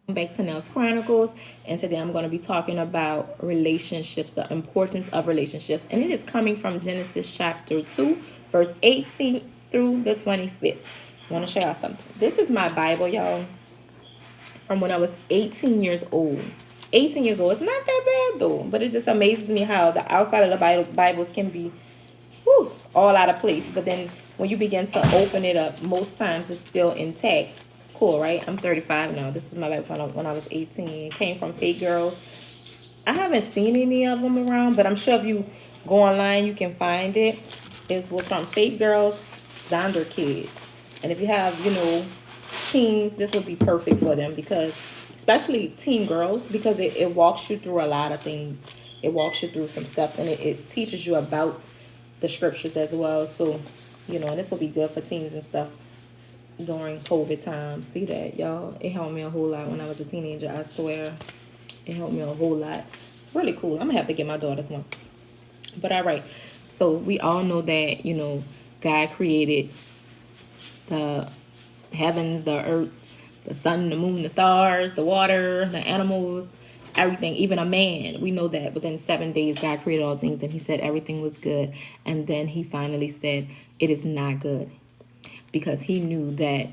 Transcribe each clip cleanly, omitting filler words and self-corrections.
Back to Nels Chronicles, and today I'm going to be talking about relationships, the importance of relationships, and it is coming from Genesis chapter 2, verse 18 through the 25th. I want to show y'all something. This is my Bible, y'all, from when I was 18 years old. 18 years old. It's not that bad though, but it just amazes me how the outside of the Bibles can be all out of place. But then when you begin to open it up, most times it's still intact. Cool, right? I'm 35 now. This is my Bible when I was 18. It came from Fake Girls. I haven't seen any of them around, but I'm sure if you go online, you can find it. It was from Fake Girls, Zonder Kids. And if you have, teens, this would be perfect for them because, especially teen girls, because it walks you through a lot of things. It walks you through some steps, and it teaches you about the scriptures as well. So, and this will be good for teens and stuff during COVID times. See that, y'all? It helped me a whole lot when I was a teenager. I swear, it helped me a whole lot. Really cool. I'm gonna have to get my daughters one. But all right. So we all know that God created the heavens, the earths, the sun, the moon, the stars, the water, the animals, everything, even a man. We know that within 7 days God created all things, and he said everything was good. And then he finally said it is not good, because he knew that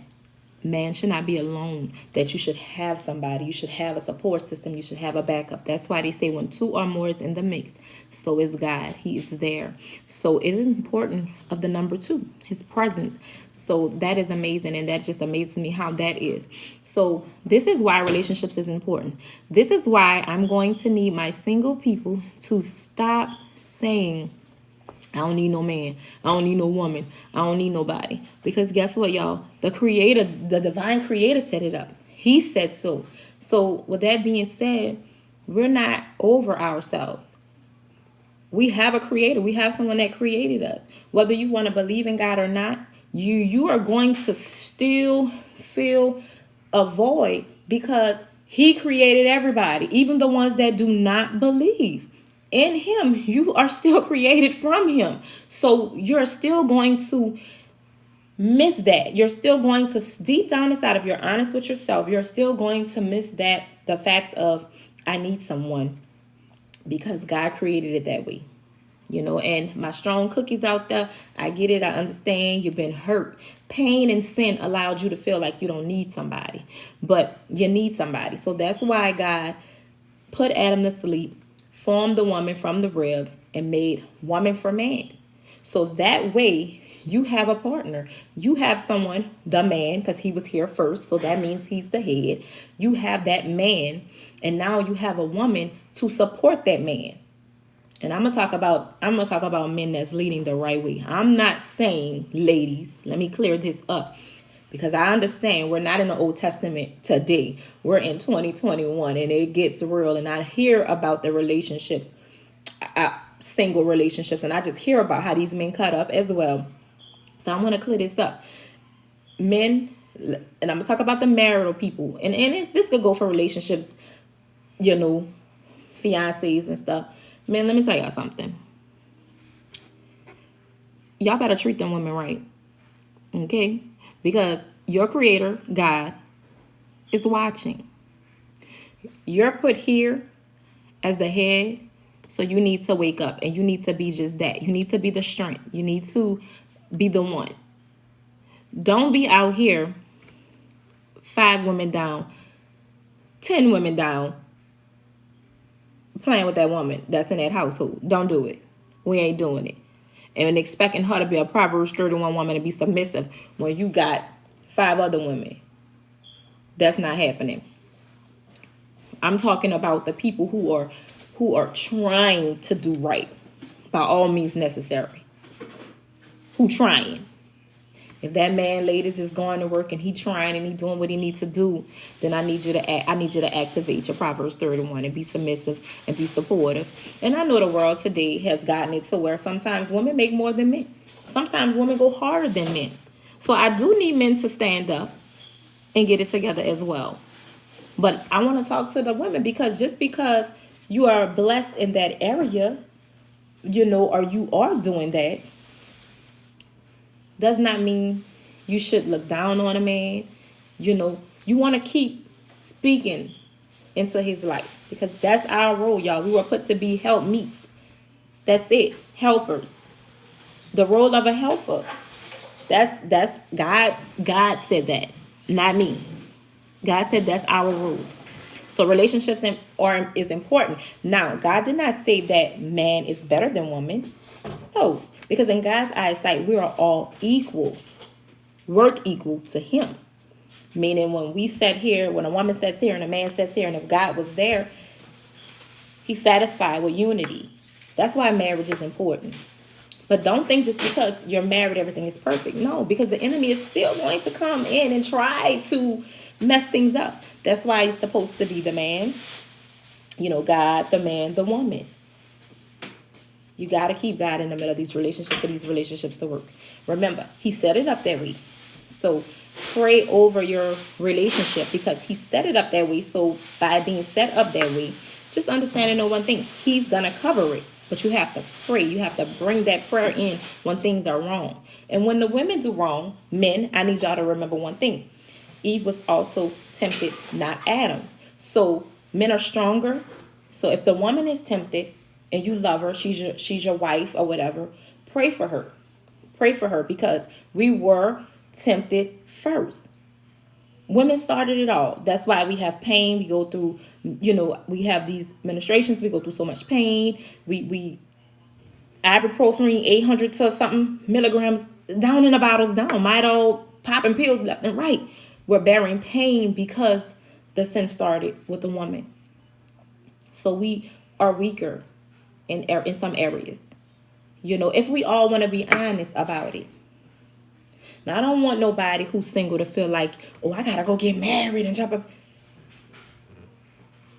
man should not be alone, that you should have somebody, you should have a support system, you should have a backup. That's why they say when two or more is in the mix, so is God. He is there. So it is important of the number two, his presence. So that is amazing, and that just amazes me how that is. So this is why relationships is important. This is why I'm going to need my single people to stop saying, I don't need no man. I don't need no woman. I don't need nobody. Because guess what, y'all? The creator, the divine creator set it up. He said so. So with that being said, we're not over ourselves. We have a creator. We have someone that created us. Whether you want to believe in God or not, you are going to still feel a void because he created everybody, even the ones that do not believe in him. You are still created from him. So you're still going to miss that. You're still going to, deep down inside, if you're honest with yourself, you're still going to miss that, the fact of, I need someone, because God created it that way. And my strong cookies out there, I get it. I understand you've been hurt. Pain and sin allowed you to feel like you don't need somebody, but you need somebody. So that's why God put Adam to sleep, formed the woman from the rib, and made woman for man. So that way you have a partner. You have someone, the man, because he was here first. So that means he's the head. You have that man, and now you have a woman to support that man. And I'm gonna talk about men that's leading the right way. I'm not saying, ladies, let me clear this up, because I understand we're not in the Old Testament today. We're in 2021, and it gets real. And I hear about the relationships, single relationships, and I just hear about how these men cut up as well. So I want to clear this up. Men, and I'm gonna talk about the marital people, and this could go for relationships, fiancés and stuff. Man, let me tell y'all something. Y'all better treat them women right. Okay? Because your creator, God, is watching. You're put here as the head, so you need to wake up, and you need to be just that. You need to be the strength. You need to be the one. Don't be out here 5 women down, 10 women down, playing with that woman that's in that household. Don't do it. We ain't doing it. And expecting her to be a Proverbs 31 woman to be submissive when you got 5 other women. That's not happening. I'm talking about the people who are trying to do right by all means necessary. Who trying? If that man, ladies, is going to work and he trying and he doing what he needs to do, then I need you to activate your Proverbs 31 and be submissive and be supportive. And I know the world today has gotten it to where sometimes women make more than men. Sometimes women go harder than men. So I do need men to stand up and get it together as well. But I want to talk to the women, because just because you are blessed in that area, or you are doing that, does not mean you should look down on a man. You want to keep speaking into his life, because that's our role, y'all. We were put to be helpmeets. That's it, helpers. The role of a helper. That's God. God said that, not me. God said that's our role. So relationships is important. Now, God did not say that man is better than woman. No, because in God's eyesight, we are all equal, worth equal to Him. Meaning, when we sat here, when a woman sits here and a man sits here, and if God was there, He's satisfied with unity. That's why marriage is important. But don't think just because you're married, everything is perfect. No, because the enemy is still going to come in and try to mess things up. That's why it's supposed to be the man, God, the man, the woman. You got to keep God in the middle of these relationships for these relationships to work. Remember, He set it up that way. So pray over your relationship because He set it up that way. So by being set up that way, just understand and know one thing. He's going to cover it. But you have to pray. You have to bring that prayer in when things are wrong. And when the women do wrong, men, I need y'all to remember one thing. Eve was also tempted, not Adam. So men are stronger. So if the woman is tempted and you love her, she's your wife or whatever, pray for her. Pray for her because we were tempted first. Women started it all. That's why we have pain. We go through, we have these menstruations. We go through so much pain. We ibuprofen 800 to something milligrams down in the bottles down. Midol popping pills left and right. We're bearing pain because the sin started with the woman. So we are weaker in some areas. If we all want to be honest about it. Now, I don't want nobody who's single to feel like, oh, I got to go get married and jump up.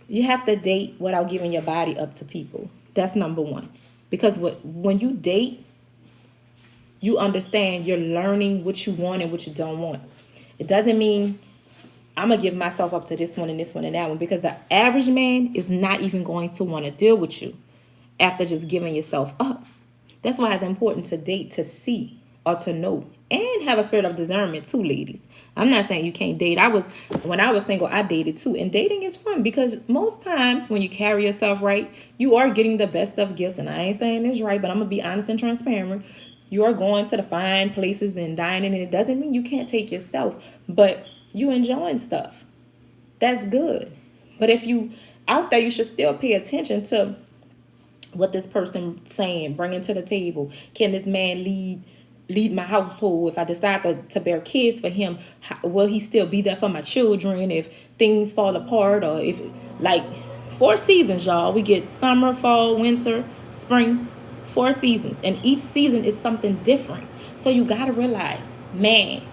You have to date without giving your body up to people. That's number one. Because when you date, you understand you're learning what you want and what you don't want. It doesn't mean I'm going to give myself up to this one and this one and that one. Because the average man is not even going to want to deal with you after just giving yourself up. That's why it's important to date, to see or to know. And have a spirit of discernment too, ladies. I'm not saying you can't date. When I was single, I dated too. And dating is fun because most times when you carry yourself right, you are getting the best of gifts. And I ain't saying this right, but I'm going to be honest and transparent. You are going to the fine places and dining. And it doesn't mean you can't take yourself. But you enjoying stuff. That's good. But if you out there, you should still pay attention to what this person saying, bringing to the table. Can this man lead my household? If I decide to bear kids for him, will he still be there for my children if things fall apart? Or if, like, 4 seasons, y'all. We get summer, fall, winter, spring, 4 seasons. And each season is something different. So you got to realize, man,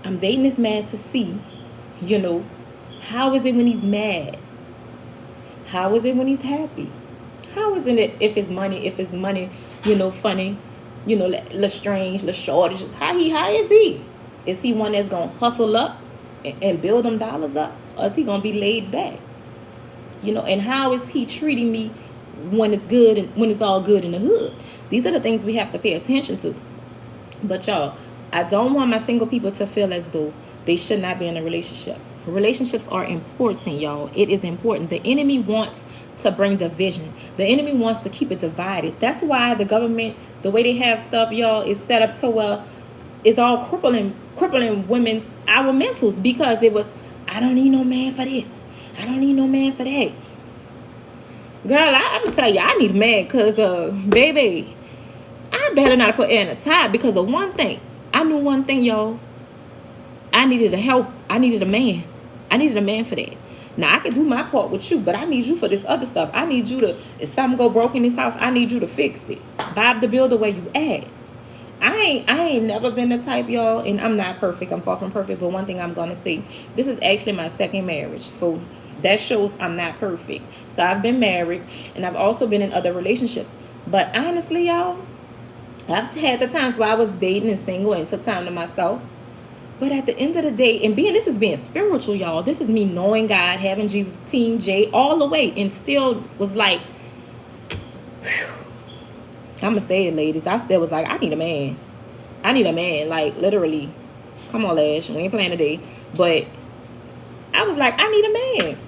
I'm dating this man to see, how is it when he's mad? How is it when he's happy? How is it if it's money, funny, Lestrange, Leshortage, how is he? Is he one that's gonna hustle up and build them dollars up, or is he gonna be laid back? And how is he treating me when it's good and when it's all good in the hood? These are the things we have to pay attention to. But y'all, I don't want my single people to feel as though they should not be in a relationship. Relationships are important, y'all. It is important. The enemy wants to bring division. The enemy wants to keep it divided. That's why the government, the way they have stuff, y'all, is set up to it's all crippling our mentals, because it was, I don't need no man for this. I don't need no man for that. Girl, I'm gonna tell you, I need a man because, baby, I better not put air in a tie because of one thing. I knew one thing, y'all. I needed help. I needed a man. I needed a man for that. Now, I can do my part with you, but I need you for this other stuff. I need you to, if something go broke in this house, I need you to fix it. Bob the builder where you at. I ain't never been the type, y'all, and I'm not perfect. I'm far from perfect, but one thing I'm going to say, this is actually my second marriage, so that shows I'm not perfect. So I've been married, and I've also been in other relationships. But honestly, y'all, I've had the times where I was dating and single and took time to myself. But at the end of the day, and this is being spiritual, y'all. This is me knowing God, having Jesus, Team J, all the way, and still was like, whew. I'm going to say it, ladies. I still was like, I need a man. I need a man, like, literally. Come on, Lash. We ain't playing today. But I was like, I need a man.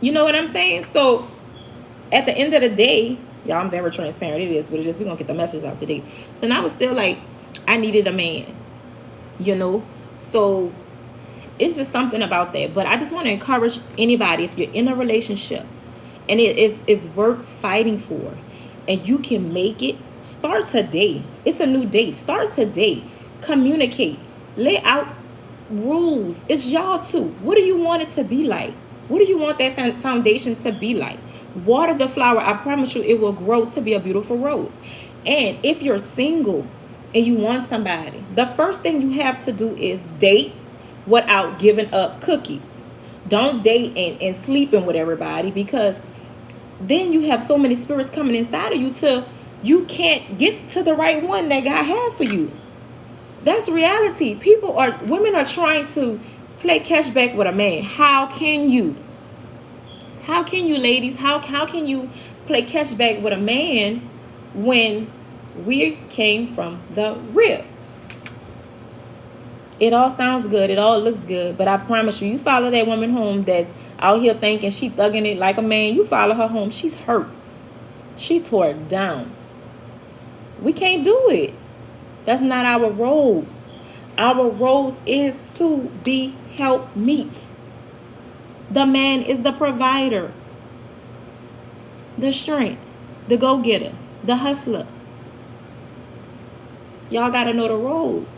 You know what I'm saying? So at the end of the day, y'all, I'm very transparent. It is what it is. We're going to get the message out today. So now it's still like, I needed a man, you know? So it's just something about that. But I just want to encourage anybody, if you're in a relationship and it's worth fighting for and you can make it, start today. It's a new day. Start today. Communicate. Lay out rules. It's y'all too. What do you want it to be like? What do you want that foundation to be like? Water the flower. I promise you it will grow to be a beautiful rose. And if you're single and you want somebody, the first thing you have to do is date without giving up cookies. Don't date and sleeping with everybody, because then you have so many spirits coming inside of you till you can't get to the right one that God had for you. That's reality. Women are trying to play catch back with a man. How can you? How can you, ladies? How can you play catch back with a man when we came from the rib? It all sounds good. It all looks good. But I promise you, you follow that woman home that's out here thinking she thugging it like a man. You follow her home. She's hurt. She tore it down. We can't do it. That's not our roles. Our roles is to be helpmeets. The man is the provider, the strength, the go-getter, the hustler. Y'all got to know the roles.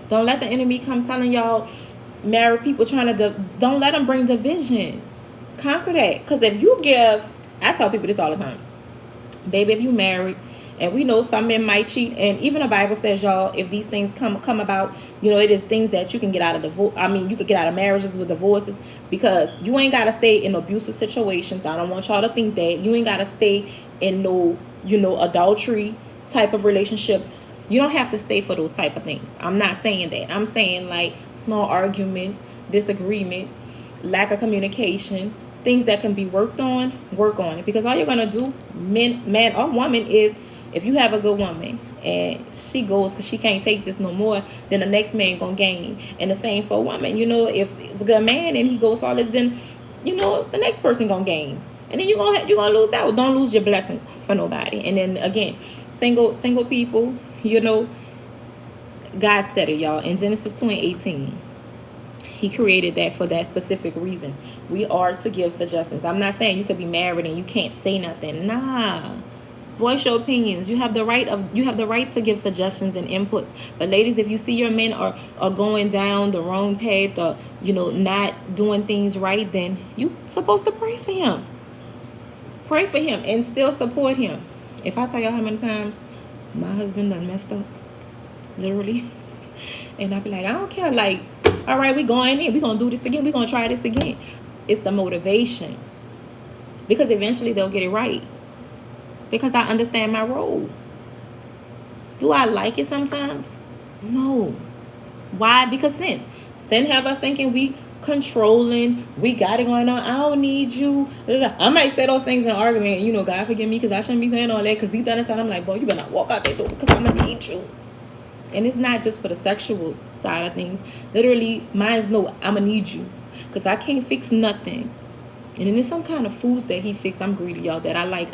Don't let the enemy come telling y'all married people trying to, don't let them bring division. Conquer that. Because if you give, I tell people this all the time. Baby, if you married, and we know some men might cheat, and even the Bible says, y'all, if these things come about, you know, it is things that you can get out of divorce. I mean, you could get out of marriages with divorces, because you ain't got to stay in abusive situations. I don't want y'all to think that. You ain't got to stay in no, you know, adultery type of relationships. You don't have to stay for those type of things. I'm not saying that. I'm saying like small arguments, disagreements, lack of communication, things that can be worked on, work on it. Because all you're going to do, man or woman, is if you have a good woman and she goes because she can't take this no more, then the next man going to gain. And the same for a woman. You know, if it's a good man and he goes for all this, then, you know, the next person going to gain. And then you're gonna lose out. Don't lose your blessings for nobody. And then again, single people, you know, God said it, y'all, in Genesis 2:18. He created that for that specific reason. We are to give suggestions. I'm not saying you could be married and you can't say nothing. Nah. Voice your opinions. You have the right to give suggestions and inputs. But ladies, if you see your men are going down the wrong path, or, you know, not doing things right, then you supposed to pray for him. Pray for him and still support him. If I tell y'all how many times my husband done messed up, literally, and I be like, I don't care, like, all right, we going in, we gonna do this again, we gonna try this again. It's the motivation, because eventually they'll get it right, because I understand my role. Do I like it sometimes? No. Why? Because sin have us thinking we controlling, we got it going on, I don't need you. I might say those things in an argument, you know, God forgive me, because I shouldn't be saying all that, because deep down inside I'm like, boy, you better not walk out that door, because I'm gonna need you. And it's not just for the sexual side of things. Literally, mine's no, I'm gonna need you, because I can't fix nothing. And then there's some kind of foods that he fixed, I'm greedy, y'all, that I like.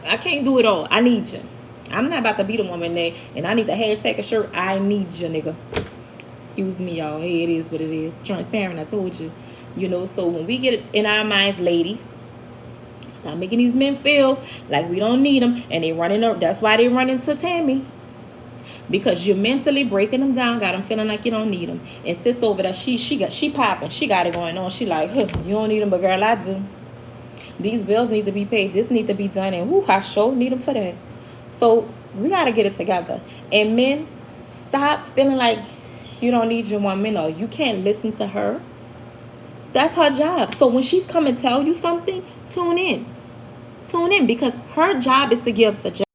I can't do it all. I need you. I'm not about to beat a woman there and I need the hashtag a shirt. I need you, nigga. Excuse me, y'all. Hey, it is what it is. Transparent, I told you. You know, so when we get in our minds, ladies, stop making these men feel like we don't need them, and they running up. That's why they run into Tammy, because you're mentally breaking them down, got them feeling like you don't need them, and sits over there. She popping. She got it going on. She like, huh, you don't need them, but girl, I do. These bills need to be paid. This need to be done, and whoo, I sure need them for that. So we gotta get it together. And men, stop feeling like you don't need your woman or you can't listen to her. That's her job. So when she's come and tell you something, tune in. Tune in, because her job is to give suggestions.